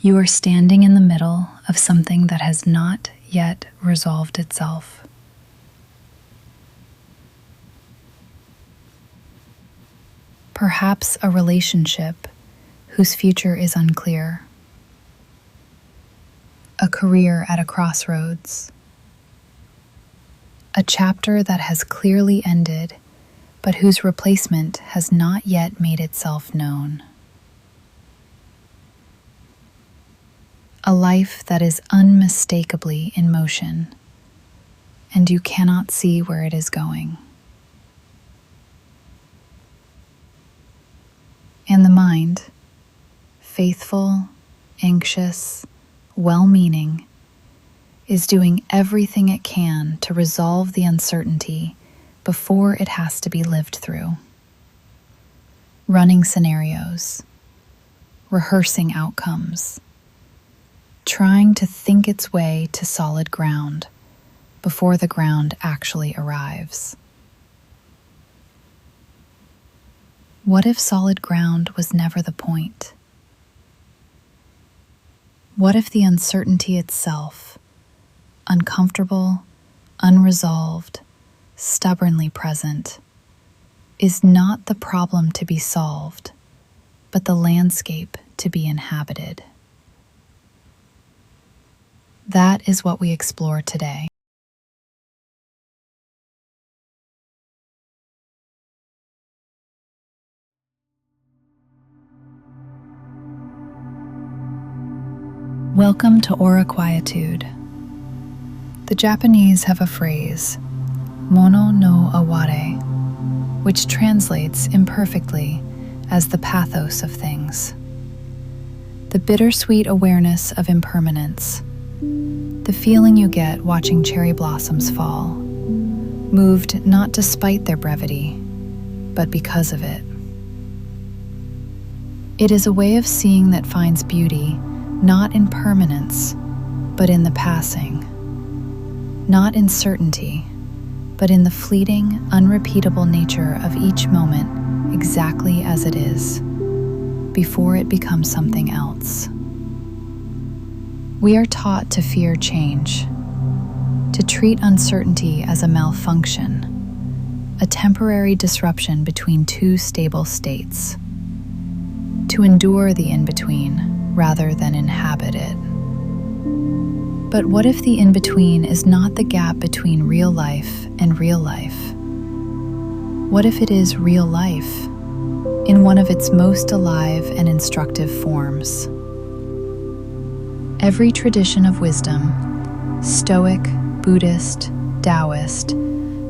You are standing in the middle of something that has not yet resolved itself. Perhaps a relationship whose future is unclear. A career at a crossroads. A chapter that has clearly ended, but whose replacement has not yet made itself known. A life that is unmistakably in motion, and you cannot see where it is going. And the mind, faithful, anxious, well-meaning, is doing everything it can to resolve the uncertainty before it has to be lived through. Running scenarios, rehearsing outcomes, trying to think its way to solid ground before the ground actually arrives. What if solid ground was never the point? What if the uncertainty itself, uncomfortable, unresolved, stubbornly present, is not the problem to be solved, but the landscape to be inhabited? That is what we explore today. Welcome to Aura Quietude. The Japanese have a phrase, mono no aware, which translates imperfectly as the pathos of things. The bittersweet awareness of impermanence, the feeling you get watching cherry blossoms fall, moved not despite their brevity, but because of it. It is a way of seeing that finds beauty not in permanence, but in the passing, not in certainty, but in the fleeting, unrepeatable nature of each moment exactly as it is, before it becomes something else. We are taught to fear change, to treat uncertainty as a malfunction, a temporary disruption between two stable states, to endure the in-between rather than inhabit it. But what if the in-between is not the gap between real life and real life? What if it is real life in one of its most alive and instructive forms? Every tradition of wisdom, Stoic, Buddhist, Taoist,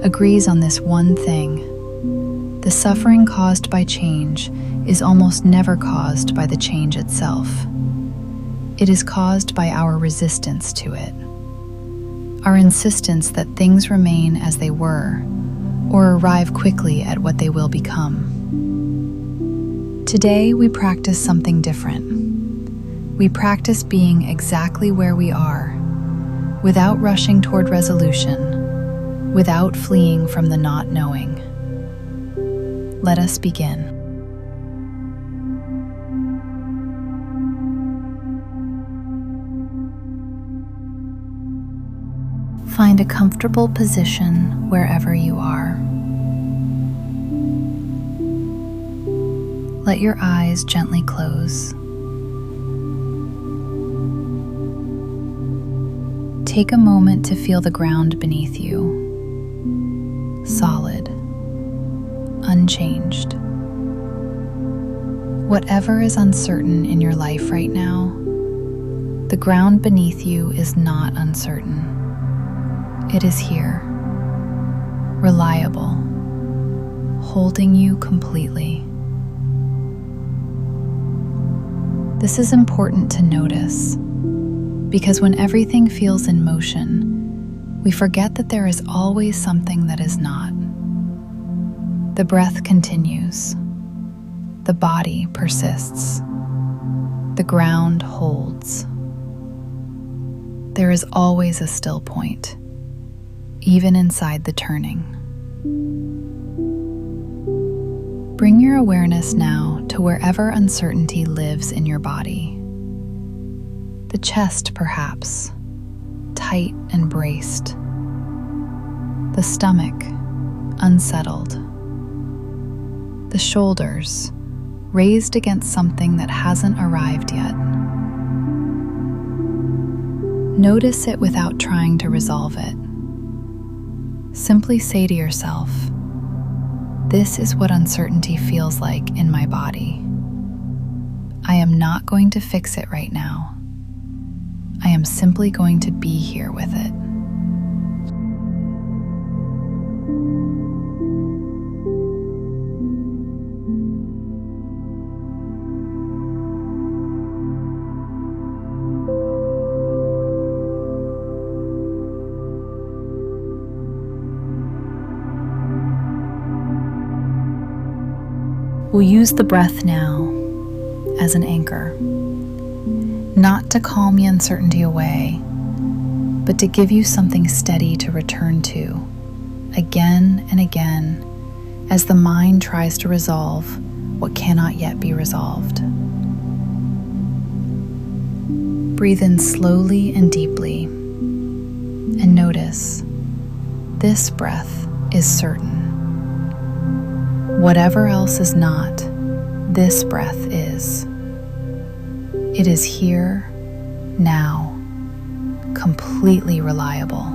agrees on this one thing. The suffering caused by change is almost never caused by the change itself. It is caused by our resistance to it, our insistence that things remain as they were, or arrive quickly at what they will become. Today, we practice something different. We practice being exactly where we are, without rushing toward resolution, without fleeing from the not knowing. Let us begin. Find a comfortable position wherever you are. Let your eyes gently close. Take a moment to feel the ground beneath you, solid, unchanged. Whatever is uncertain in your life right now, the ground beneath you is not uncertain. It is here, reliable, holding you completely. This is important to notice, because when everything feels in motion, we forget that there is always something that is not. The breath continues. The body persists. The ground holds. There is always a still point, even inside the turning. Bring your awareness now to wherever uncertainty lives in your body. The chest, perhaps, tight and braced. The stomach, unsettled. The shoulders, raised against something that hasn't arrived yet. Notice it without trying to resolve it. Simply say to yourself, "This is what uncertainty feels like in my body. I am not going to fix it right now. I am simply going to be here with it." We'll use the breath now as an anchor, not to calm the uncertainty away, but to give you something steady to return to again and again as the mind tries to resolve what cannot yet be resolved. Breathe in slowly and deeply, and notice this breath is certain. Whatever else is not, this breath is. It is here, now, completely reliable.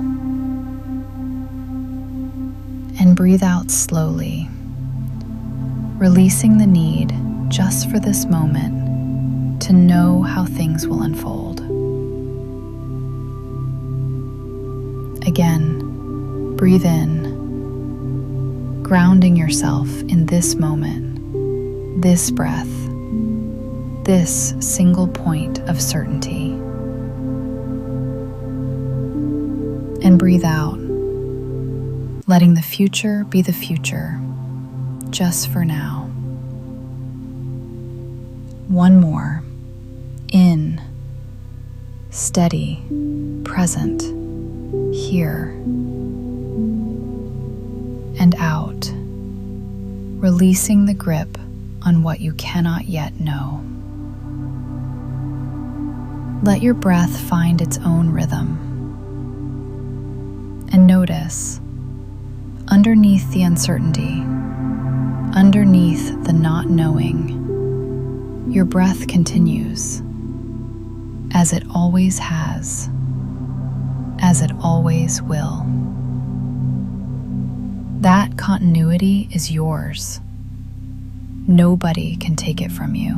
And breathe out slowly, releasing the need just for this moment to know how things will unfold. Again, breathe in, grounding yourself in this moment, this breath, this single point of certainty. And breathe out, letting the future be the future, just for now. One more. In, steady, present, here. And out, releasing the grip on what you cannot yet know. Let your breath find its own rhythm. And notice, underneath the uncertainty, underneath the not knowing, your breath continues, as it always has, as it always will. That continuity is yours. Nobody can take it from you.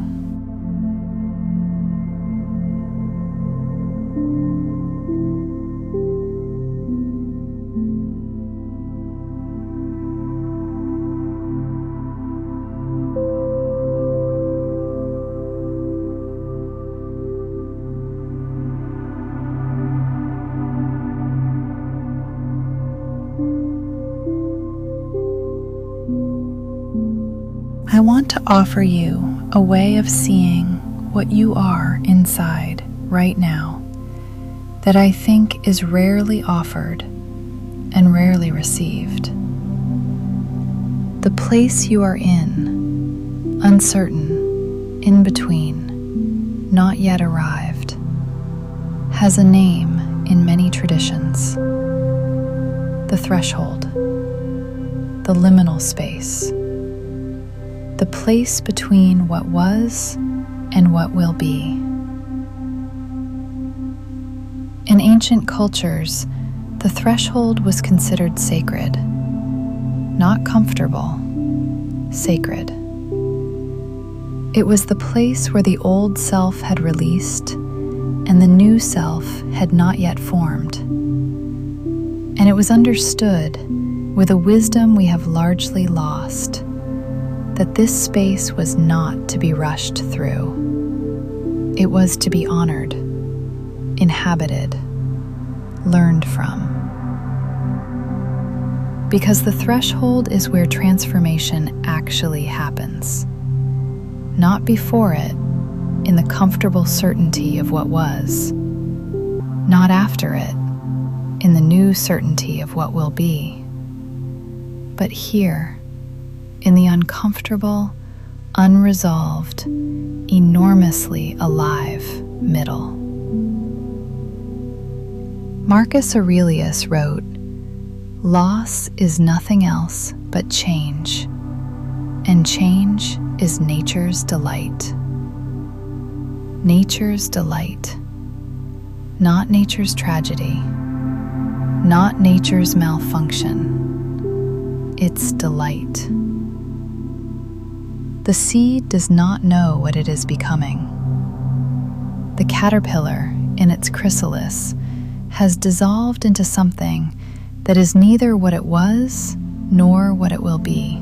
I want to offer you a way of seeing what you are inside right now that I think is rarely offered and rarely received. The place you are in, uncertain, in between, not yet arrived, has a name in many traditions. The threshold, the liminal space, the place between what was and what will be. In ancient cultures, the threshold was considered sacred, not comfortable, sacred. It was the place where the old self had released and the new self had not yet formed. And it was understood, with a wisdom we have largely lost, that this space was not to be rushed through. It was to be honored, inhabited, learned from. Because the threshold is where transformation actually happens. Not before it, in the comfortable certainty of what was. Not after it, in the new certainty of what will be. But here, in the uncomfortable, unresolved, enormously alive middle. Marcus Aurelius wrote, "Loss is nothing else but change, and change is nature's delight." Nature's delight, not nature's tragedy, not nature's malfunction, its delight. The seed does not know what it is becoming. The caterpillar, in its chrysalis, has dissolved into something that is neither what it was nor what it will be.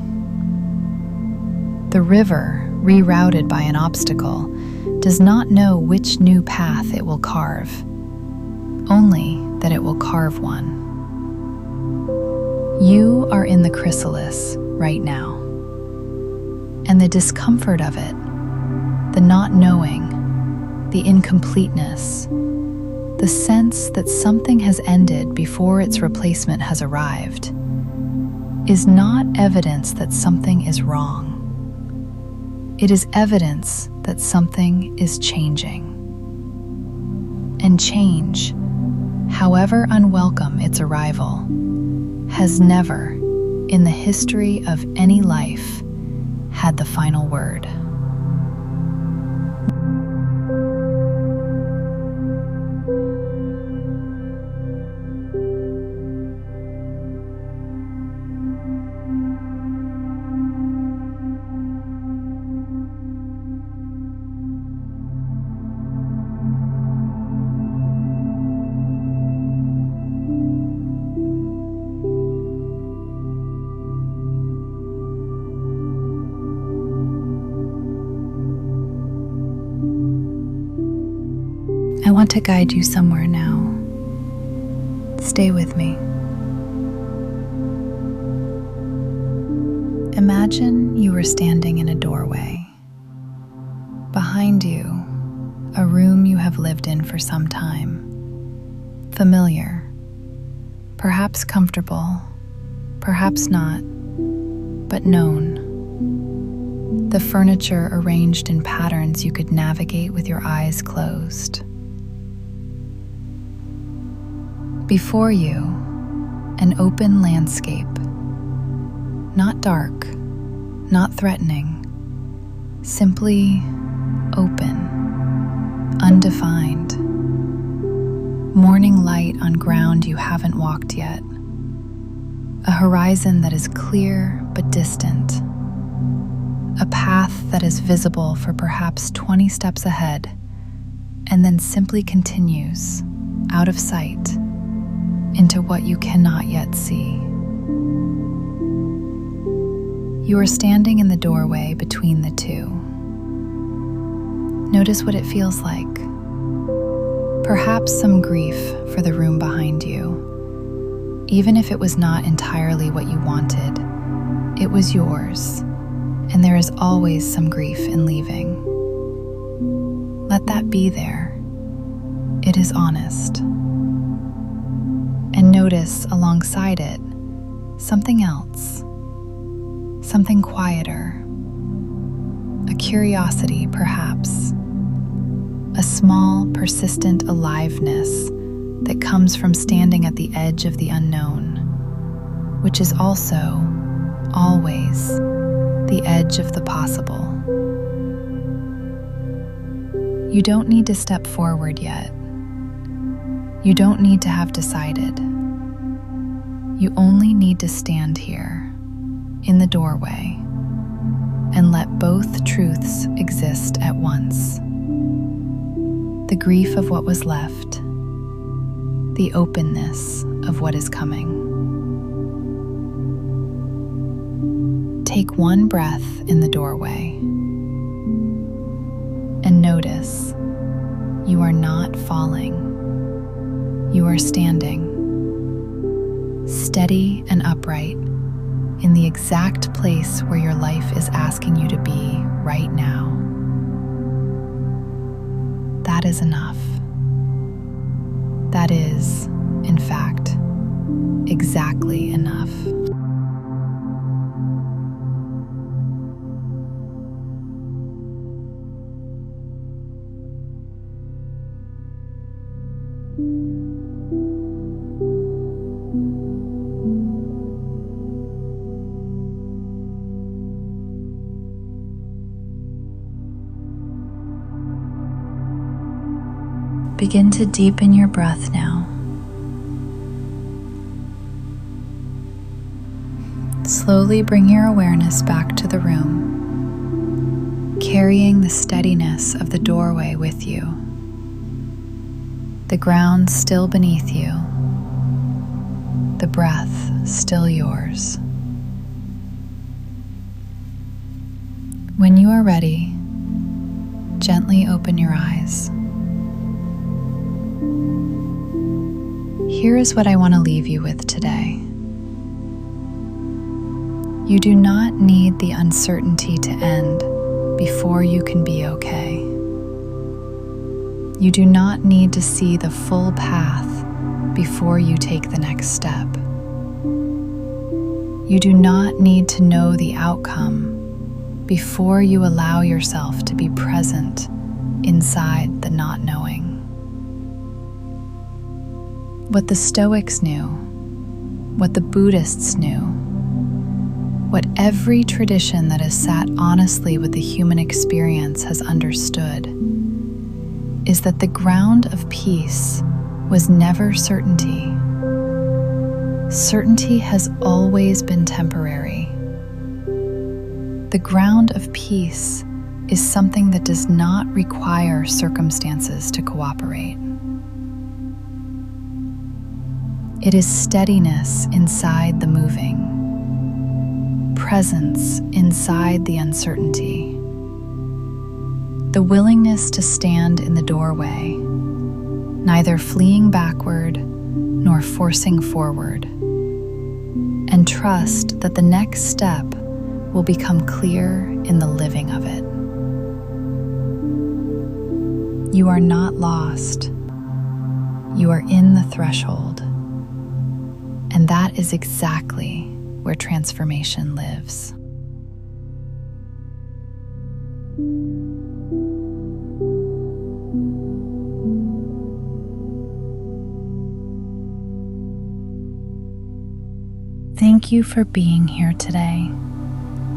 The river, rerouted by an obstacle, does not know which new path it will carve, only that it will carve one. You are in the chrysalis right now, and the discomfort of it, the not knowing, the incompleteness, the sense that something has ended before its replacement has arrived, is not evidence that something is wrong. It is evidence that something is changing. And change, however unwelcome its arrival, has never, in the history of any life, had the final word. I want to guide you somewhere now. Stay with me. Imagine you were standing in a doorway. Behind you, a room you have lived in for some time. Familiar, perhaps comfortable, perhaps not, but known. The furniture arranged in patterns you could navigate with your eyes closed. Before you, an open landscape, not dark, not threatening, simply open, undefined. Morning light on ground you haven't walked yet. A horizon that is clear but distant. A path that is visible for perhaps 20 steps ahead, and then simply continues, out of sight, into what you cannot yet see. You are standing in the doorway between the two. Notice what it feels like. Perhaps some grief for the room behind you. Even if it was not entirely what you wanted, it was yours, and there is always some grief in leaving. Let that be there. It is honest. And notice alongside it something else, something quieter, a curiosity perhaps, a small, persistent aliveness that comes from standing at the edge of the unknown, which is also, always, the edge of the possible. You don't need to step forward yet. You don't need to have decided. You only need to stand here, in the doorway, and let both truths exist at once. The grief of what was left, the openness of what is coming. Take one breath in the doorway and notice you are not falling. You are standing, steady and upright, in the exact place where your life is asking you to be right now. That is enough. That is, in fact, exactly enough. Begin to deepen your breath now. Slowly bring your awareness back to the room, carrying the steadiness of the doorway with you. The ground still beneath you, the breath still yours. When you are ready, gently open your eyes. Here is what I want to leave you with today. You do not need the uncertainty to end before you can be okay. You do not need to see the full path before you take the next step. You do not need to know the outcome before you allow yourself to be present inside the not knowing. What the Stoics knew, what the Buddhists knew, what every tradition that has sat honestly with the human experience has understood is that the ground of peace was never certainty. Certainty has always been temporary. The ground of peace is something that does not require circumstances to cooperate. It is steadiness inside the moving, presence inside the uncertainty, the willingness to stand in the doorway, neither fleeing backward nor forcing forward, and trust that the next step will become clear in the living of it. You are not lost. You are in the threshold. And that is exactly where transformation lives. Thank you for being here today,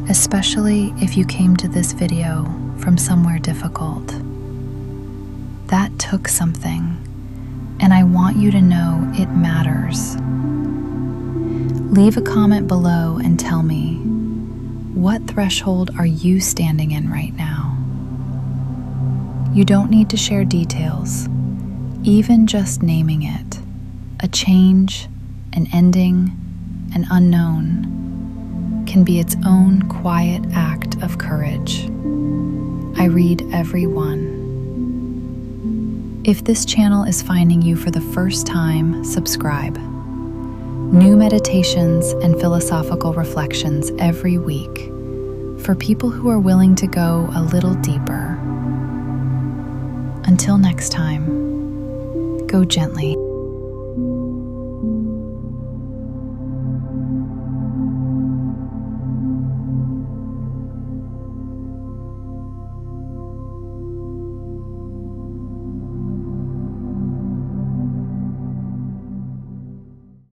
especially if you came to this video from somewhere difficult. That took something, and I want you to know it matters. Leave a comment below and tell me, what threshold are you standing in right now? You don't need to share details, even just naming it, a change, an ending, an unknown, can be its own quiet act of courage. I read every one. If this channel is finding you for the first time, subscribe. New meditations and philosophical reflections every week for people who are willing to go a little deeper. Until next time, go gently.